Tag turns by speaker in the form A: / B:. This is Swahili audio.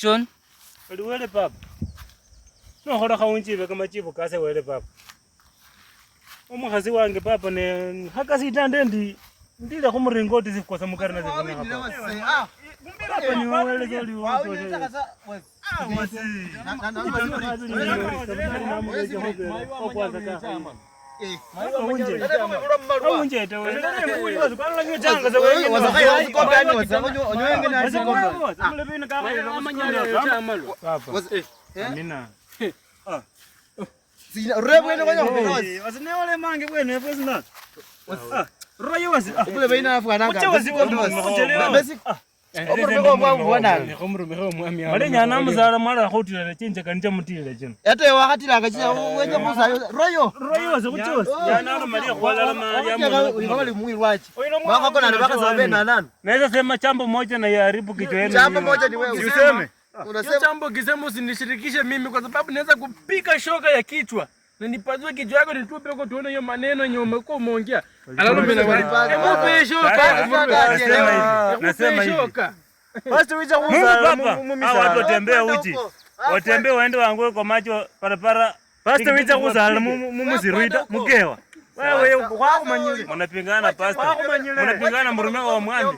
A: John.
B: Wele papa. No hora khaunchibe kama chivo kase wele papa. Omukhasi wange papa ne hakasitande ndile khumuringoti sikosa mukari na zivuna papa. Papa ni wele zoli wote. Nyana muzala mara khotira chinja kanite mutile chino.
C: Ate wakatila akachia wenye musayo royo
B: Wakuchosi. Yana Maria kwala Maria
C: ngoli muirwachi. Baka kona baka sababu na nani?
B: Naweza sema chambo moja na yaharibu kichwa yenu.
C: Chambo moja ni wewe.
B: Useme.
D: Unasema chambo kisema usinishirikishe mimi kwa sababu naweza kupika shoka ya kichwa. Na nipazue kichwa yako nitupe huko tuone hiyo maneno yenye umekuwa umeongea. Alafu mimi na shoka.
B: Nasema hivi. Basi uicha kuuza mumisa. Watu watembea uchi. Watembee waende wangue kwa macho parapara. Basi uicha kuuza mumuziruita mukewa. Wewe kwako manyili. Mnapingana pasta. Mnapingana murume wa mwambi.